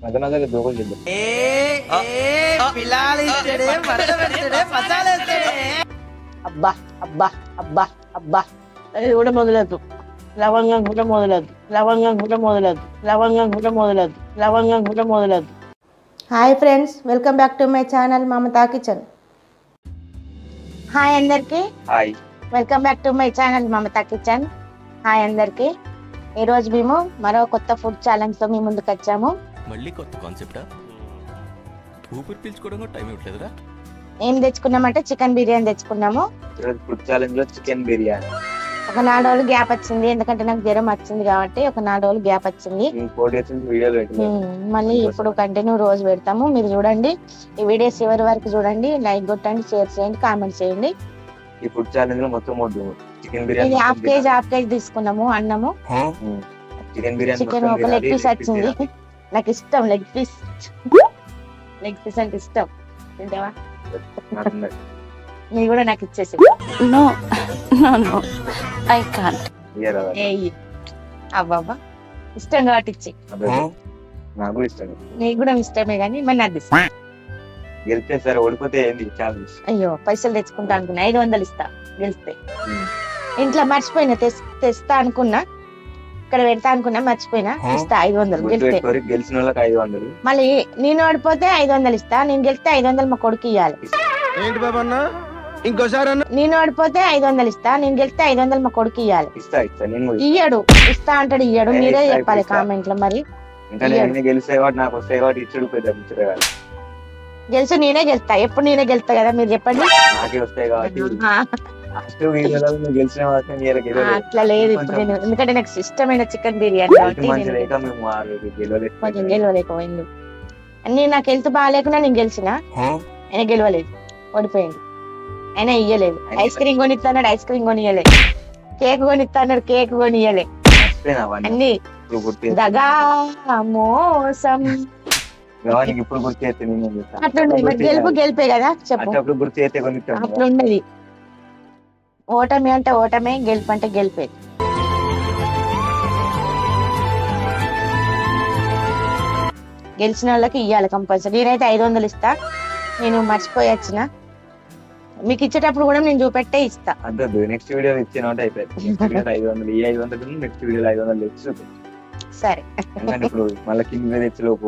నగనగలు దోగులు చేద్దాం. అబ్బా అబ్బా అబ్బా అబ్బా అది కూడా మొదలదు. లవంగం కూడా మొదలదు. లవంగం కూడా మొదలదు. లవంగం కూడా మొదలదు. లవంగం కూడా మొదలదు. Hi friends, welcome back to my channel Mamata Kitchen. Hi అందరికి, hi. Welcome back to my channel Mamata Kitchen. Hi అందరికి, ఈరోజు మేము మరో కొత్త ఫుడ్ ఛాలెంజ్ తో మీ ముందుకు వచ్చాము. మళ్ళీ కొత్త కాన్సెప్టా? ఊపిరి పీల్చుకోవడం కూడా టైం ఇవ్వట్లేదురా. ఏం తెచ్చుకున్నామంటే చికెన్ బిర్యానీ తెచ్చుకున్నాము. ఈరోజు ఫుడ్ ఛాలెంజ్ లో చికెన్ బిర్యానీ. ఒక 4 రోజులు గ్యాప్ వచ్చింది, ఎందుకంటే నాకు జ్వరం వచ్చింది కాబట్టి ఒక 4 రోజులు గ్యాప్ వచ్చింది. 4 days నుంచి వీడియోలు పెట్టలేదు. మళ్ళీ ఇప్పుడు కంటిన్యూ రోజు పెడతాము. మీరు చూడండి, ఈ వీడియోస్ చివరి వరకు చూడండి, లైక్ కొట్టండి, షేర్ చేయండి, కామెంట్ చేయండి. ఈ ఫుడ్ ఛాలెంజ్ లో మొత్తం చికెన్ ఇది బిర్యానీ హాఫ్ కేజీ తీసుకున్నాము అన్నము. చికెన్ బిర్యానీ చికెన్ ఒక లెగ్ పీస్ వచ్చింది. నాకు ఇష్టం లెగ్ పీస్. లెగ్ పీస్ అంటే ఇష్టం. తింటావా? మీరు కూడా నాకు ఇచ్చేసి. No no no, I can't. అబ్బాబా, ఇష్టం కాబట్టి ఇచ్చి. నాకు ఇష్టం. నీకు కూడా ఇష్టమే కానీ మరి నాకు ఇష్టం. గెలిస్తే సరే, ఓడిపోతే ఏంది ఛాలెంజ్? అయ్యో, పైసలు తెచ్చుకుంటా అనుకున్నా. 500 ఇస్తా గెలిస్తే. ఇంట్లో మర్చిపోయినా, తెస్తా అనుకున్నా, ఇక్కడ పెడతా అనుకున్నా, మర్చిపోయినా. ఇస్తా 500 గెలిస్తే. గెలిచిన వాళ్ళకి 500. మళ్ళీ నేను ఓడిపోతే 500 ఇస్తా, నేను గెలిస్తే 500 మా కొడుకు ఇవ్వాలి. ఏంటి బాబా అన్న, ఇంకోసారి అన్న. నేను ఓడిపోతే 500 ఇస్తా, నేను గెలిస్తే 500 మా కొడుకు ఇవ్వాలి. ఇస్తా నేను ఇయ్యడు. ఇస్తా అంటాడు, ఇయ్యడు. మీరే చెప్పాలి కామెంట్ లో. మరి ఇంకా నేను గెలిస్తే కాబట్టి నాకు వస్తాయి కాబట్టి ఇచ్చుడు పెద్ద ముచ్చట కాదు. గెలిచి నేనే గెలుస్తా, ఎప్పుడు నేనే గెలుస్తా కదా. మీరు చెప్పండి. నాకే వస్తాయి కాబట్టి గెలిచిన వాళ్ళకి అట్లా లేదు ఇప్పుడు నేను, ఎందుకంటే నాకు ఇష్టమైన చికెన్ బిర్యానీ కాబట్టి కొంచెం గెలవలేకపోయింది. అన్ని నాకు హెల్త్ బాగాలేకుండా నేను గెలిచిన, ఆయన గెలవలేదు, ఓడిపోయింది. ఆయన ఇయ్యలేదు. ఐస్ క్రీమ్ కొనిస్తా అన్నాడు, ఐస్ క్రీమ్ కొనియలేదు. కేక్ కొనిస్తా అన్నాడు, కేక్ కొనియలే. అన్ని దగా మోసం. ఇప్పుడు గుర్తు చేస్తే అట్లుండదు. మరి గెలుపు గెలిపే కదా. చెప్పు, గుర్తు చేస్తే అట్లుండది. ఓటమి అంటే ఓటమే, గెలుపు అంటే గెలిపే. గెలిచిన వాళ్ళకి ఇయ్యాలి కంపల్సరీ. నేనైతే 500 ఇస్తా. నేను మర్చిపోయి వచ్చిన, మీకు ఇచ్చేటప్పుడు కూడా నేను చూపెట్టే ఇస్తా. నెక్స్ట్ వీడియో ఇచ్చిన అయిపోయింది. 500 ఈ 500 నెక్స్ట్ వీడియో 500 తెచ్చు. సరే, ఇప్పుడు మళ్ళీ కింద తెచ్చిలోపు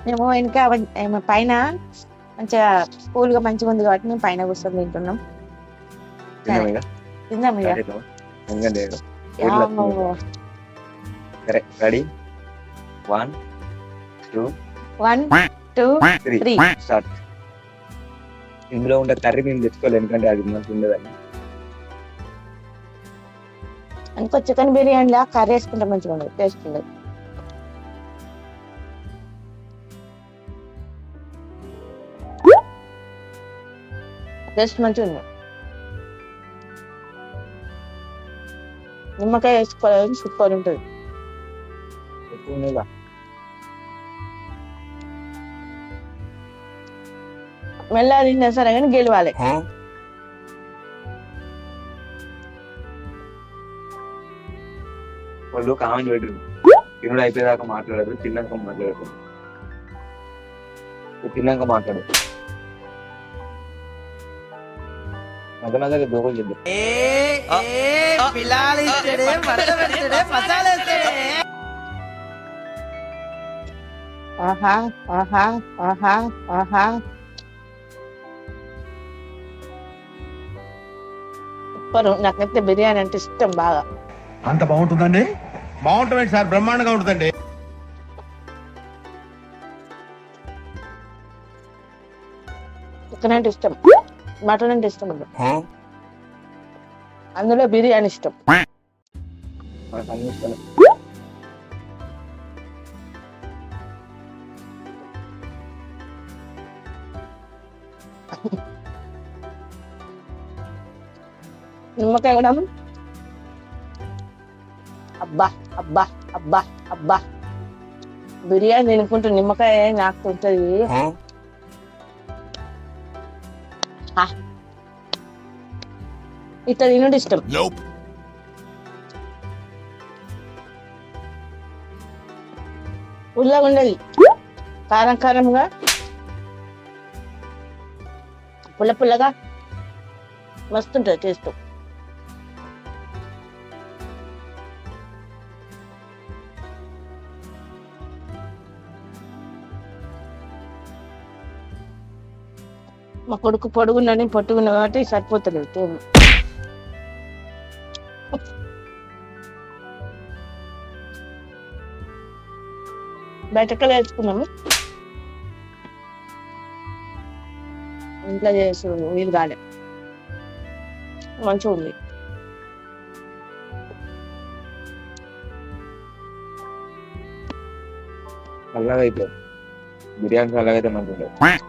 మేము ఇంకా పైన మంచిగా కూల్ గా మంచిగా ఉంది కాబట్టి మేము పైన కూర్చొని తింటున్నాం. తిందాం ఇక. రెడీ? 1 2 3 స్టార్ట్. ఇందులో ఉండే కర్రీ మేము తెచ్చుకోవాలి, ఎందుకంటే అది మనకు ఉండదని. ఇంకో చికెన్ బిర్యానీలా కర్రీ వేసుకుంటే మంచిగా ఉండదు, టేస్ట్ ఉండదు. టేస్ట్ మంచిగా ఉంది. నిమ్మకాయ వేసుకోవాలి, సూపర్ ఉంటుంది. మెల్లగా తిన్నా సరే కానీ గెలవాలి. వాళ్ళు కామెంట్ పెట్టరు, తినుడు అయిపోయేదాకా మాట్లాడరు, తిన్నాక మాట్లాడరు. తిన్నాక మాట్లాడు. నగనగలు దోగులు చేద్దాం. ఆహా ఆహా ఆహా ఆహా, సూపర్. నాకైతే బిర్యానీ అంటే ఇష్టం బాగా. అంత బాగుంటుందండి? బాగుంటుంది సార్, బ్రహ్మాండంగా ఉంటుందండి. చికెన్ అంటే ఇష్టం, మటన్ అంటే ఇష్టం ఉండదు, అందులో బిర్యానీ ఇష్టం. నిమ్మకాయ కూడా. అబ్బా అబ్బా అబ్బా అబ్బా, బిర్యానీ తినుకుంటూ నిమ్మకాయ నాకుతుంటది. ఇట్లా తినుడు ఇష్టం. పుల్లగా ఉండదు, కారం కారంగా పుల్ల పుల్లగా మస్తుంటది టేస్ట్. మా కొడుకు పొడుగున్నాని పొట్టుకున్నా కాబట్టి సరిపోతలేదు టేబుల్. బయటకెళ్ళి వేసుకున్నాము, ఇంట్లో చేసి వీలు కాలే. మంచిగా ఉంది. చల్లగా అయితే బిర్యానీ చల్లగా అయితే మంచిగా ఉంటుంది.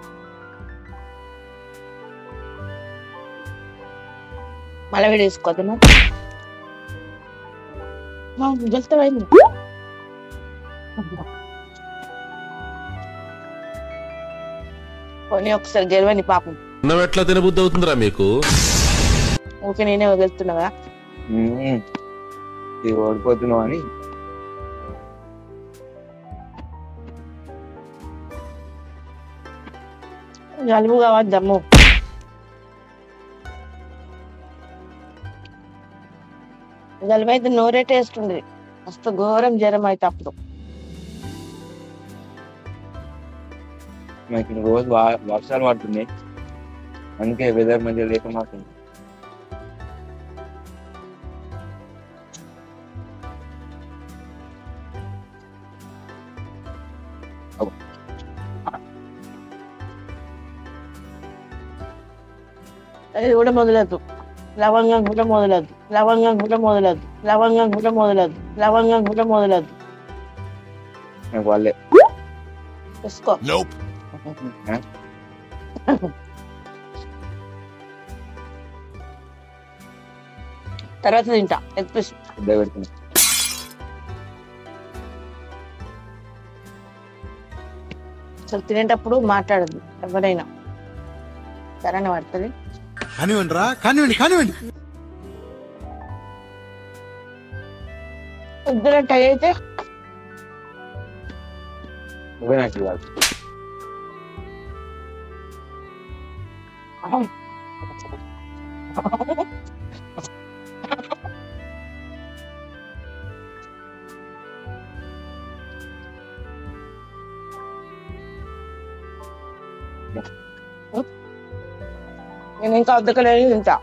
మళ్ళీ వీడు వేసుకోవద్దు గెలుస్తామైంది. పోనీ ఒకసారి గెలవండి పాపం. ఎట్లా తినబుద్ధి అవుతుందిరా మీకు? ఓకే నేనే వదులుతున్నా కదా. ఇది ఓడిపోతున్నావు అని జలుబు కావద్దమ్ము. జలుబు అయితే నోరే టేస్ట్ ఉంది, మస్తు ఘోరం జ్వరం అయితే అప్పుడు. మాకు రోజు వర్షాలు పడుతున్నాయి, అందుకే వెదర్ మంచిగా లేక మాకు అది కూడా మొదలద్దు, లవంగం కూడా మొదలద్దు, లవంగం కూడా మొదలద్దు, లవంగం కూడా మొదలద్దు, లవంగం కూడా మొదలద్దు. నాకు వాళ్ళే తీసుకో. తర్వాత తింటా ఎత్తుపేసి. పెద్ద పెడుతున్నా. అసలు తినేటప్పుడు మాట్లాడద్దు ఎవరైనా, సరైన పడుతుంది. కానివ్వండి రా, కానివ్వండి కానివ్వండి. ఇద్దరు టై అయితే నువ్వే నాకు ఇవ్వాలి. నేను ఇంకా అద్దకలేదు తింటా.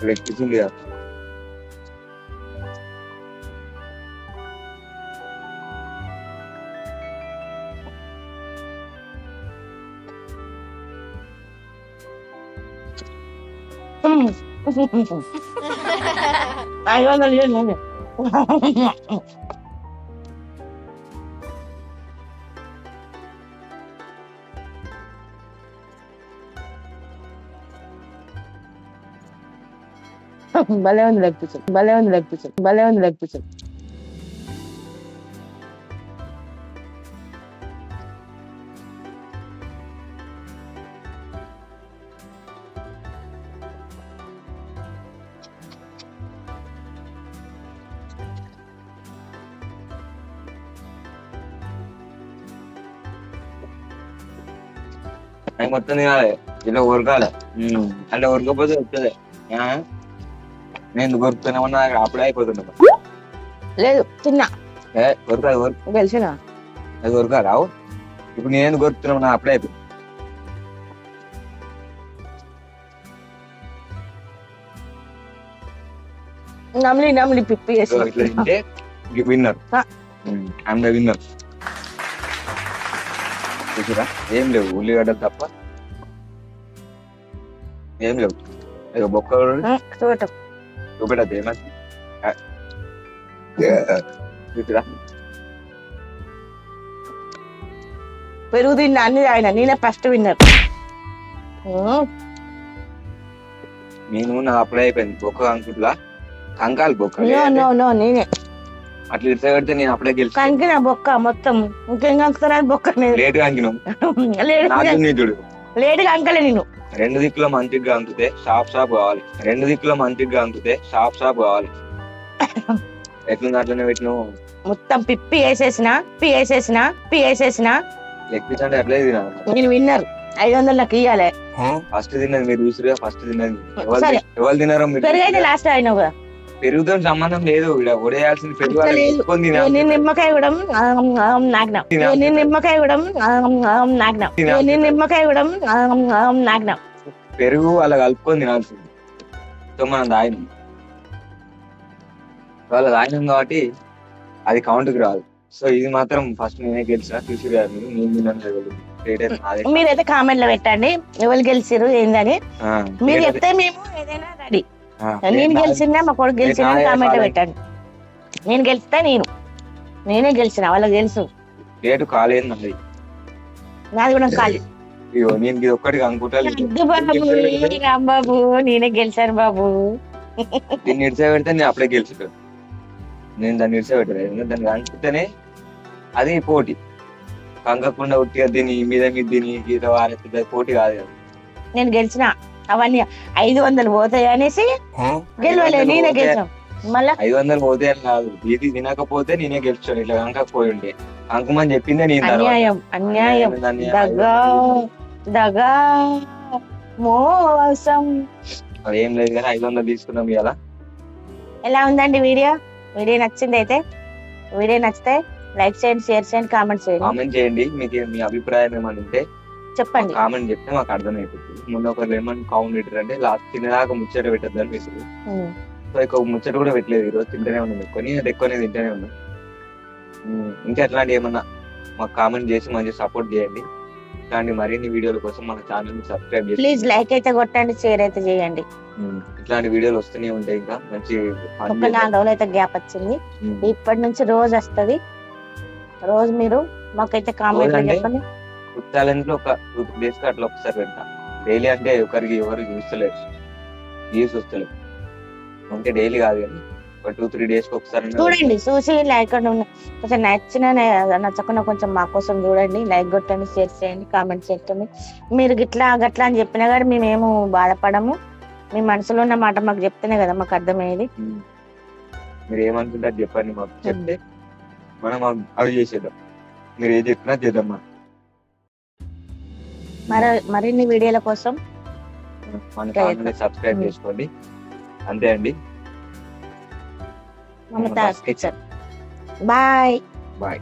లెక్కించింది కదా. భలే ఉంది లెగ్ పీస్, భలే ఉంది లెగ్ పీస్, భలే ఉంది లెగ్ పీస్. అవి మొత్తం తినాలి, ఇలా ఉరకాలి. అంటే ఉరకపోతే వస్తుంది. నేను కొరుకుతున్నామన్నా అప్పుడే అయిపోతున్నా. లేదు తిన్నా కొరకాలి, తెలిసిన అది కొరకా రావు. ఇప్పుడు నేను కొరుకుతున్నామన్నా అప్పుడే అయిపోయింది. నమ్లి నమ్లి పిప్పి వేసి ఇట్లా తింటే విన్నర్, ఐఎమ్ ద విన్నర్. చూసిరా ఏం లేవు, ఉల్లిగడ్డలు తప్ప ఏం లేవు. ఇక బొక్క చూపెట్టద్దు ఏమని. చూసిరా పెరుగు తిన్నా అన్ని ఆయన, నేనే ఫస్ట్ విన్నర్. నేను నా అప్పుడే అయిపోయింది. బొక్క అంకుట్లా కంకాలి బొక్క నేనే అట్లా ఇట్లా పెడితే నేను అప్పుడే గెలిచి కంకిన బొక్క మొత్తం. ఇంకేం కంకుతున్నా బొక్క లేట్ కంకినాం. లేటుగా అంకలే నేను. రెండు దిక్కులో మంచిగా అంకుతే షాప్ షాప్ కావాలి. రెండు దిక్కులో మంచిగా అంకుతే షాప్ షాప్ కావాలి. ఎట్లుంది అట్లనే పెట్టినావు మొత్తం పిప్పి వేసేసిన లెగ్ పీస్ అంటే అట్లే తినాలి. నేను విన్నర్ 500 నాకు ఇయ్యాలి. ఫస్ట్ తిన్నది మీరు చూసిరుగా, ఫస్ట్ తిన్నది సరే. ఎవరు తినారో మీరు. పెరుగు అయితే లాస్ట్ అయినావు కదా. పెరుగుతో సంబంధం లేదు, ఇక్కడ ఒడేయాల్సింది పెరుగు. అట్లా లేదు. పెట్టుకొని తినాలి. నేను నిమ్మకాయ కూడా నాకినా. పెరుగు అలా కలుపుకొని తినాల్సింది. సో మనం తాగినాం, వాళ్ళ తాగినాం కాబట్టి అది కౌంట్కి రాదు. సో ఇది మాత్రం ఫస్ట్ నేనే గెలిచిన. చూసిరు గారు నేను తిన్నాను. మీరైతే కామెంట్ లో పెట్టండి ఎవరు గెలిచిరు ఏందని. మీరు చెప్తే మేము ఏదైనా రెడీ. నేను గెలిచిందా మా కొడుకు గెలిచిన కామెంట్ లో పెట్టండి. నేను గెలిస్తే నేనే గెలిచిన, వాళ్ళకి తెలుసు. డేటు కాలేదు నాది, నాది కూడా ఖాళీ. ఇగో నేను ఇది ఒక్కటి అనుకుంటా. రాంబాబు నేనే గెలిచాను బాబు. దీన్ని ఇడిసే పెడితే నేను అప్పుడే గెలిచాను. నేను దాన్ని ఇడిసే పెట్టలేదు, దాన్ని అనుకుంటేనే అది పోటీ. కంకకుండా ఉట్టిగా దీని మీద దీని గీత వారేస్తుంది, పోటీ కాదు కదా. నేను గెలిచిన అవన్నీ 500 పోతాయి అనేసి గెలవలేదు, నేనే గెలిచాం. మళ్ళా 500 పోతే అని కాదు, ఇది తినకపోతే నేనే గెలిచాను. ఇట్లా కంకపోయి ఉంటే కంకమని చెప్పిందే నేను. అన్యాయం దగా మోసం. అదేం లేదు కానీ 500 తీసుకున్నాం ఇలా. ఎలా ఉందండి వీడియో నచ్చింది అయితే? వీడియో నచ్చితే లైక్ చేయండి, షేర్ చేయండి, కామెంట్ చేయండి. కామెంట్ చేయండి. మీకు మీ అభిప్రాయం ఏమని ఉంటే చెప్పండి. కామెంట్ చెప్తే మాకు అర్థమైపోతుంది. మొన్న ఒకరు ఏమని కామెంట్ పెట్టారు అంటే లాస్ట్ తినేదాకా ముచ్చట పెట్టద్దు అని పెట్టారు. సో ఇక ముచ్చట కూడా పెట్టలేదు. ఈరోజు తింటూనే ఉన్నాం, ఎక్కువనే తింటూనే ఉన్నాం. ఇంకా ఎట్లాంటి ఏమన్నా మాకు కామెంట్ చేసి మంచి సపోర్ట్ చేయండి. ఇట్లాంటి మరిన్ని వీడియోల కోసం మన ఛానల్ ని సబ్స్క్రైబ్ చేయండి. ప్లీజ్ లైక్ అయితే కొట్టండి, షేర్ అయితే చేయండి. ఇట్లాంటి వీడియోలు వస్తూనే ఉంటాయి. ఇంకా మంచి ఒక 4 రోజులు అయితే గ్యాప్ వచ్చింది, ఇప్పటి నుంచి రోజు వస్తుంది. రోజు మీరు మాకైతే కామెంట్ చెప్పండి. ఛాలెంజ్ లో ఒక 2-3 days కి అట్లా ఒకసారి పెడతా. డైలీ అంటే ఒకరికి ఎవరు చూస్తలేరు, వ్యూస్ వస్తలేరు. అంటే డైలీ కాదు కానీ ఒక 2-3 days కి ఒకసారి చూడండి. చూసి లైక్ కొంచెం నచ్చకుండా కొంచెం మా కోసం చూడండి. లైక్ కొట్టండి, షేర్ చేయండి, కామెంట్ చేయండి. మీరు గట్లా అని చెప్పినా కానీ మేమేమో బాధపడము. మీ మనసులో ఉన్న మాట మాకు చెప్తేనే కదా మాకు అర్థమయ్యేది. మీరు ఏమనుకుంటారు చెప్పండి, మాకు చెప్తే మనం అవి చేసేద్దాం. మీరు ఏది చెప్పినా చేద్దాం. మరిన్ని వీడియోల కోసం మన ఛానల్ సబ్స్క్రైబ్ చేసుకోండి. అంతే అండి. బాయ్. బాయ్.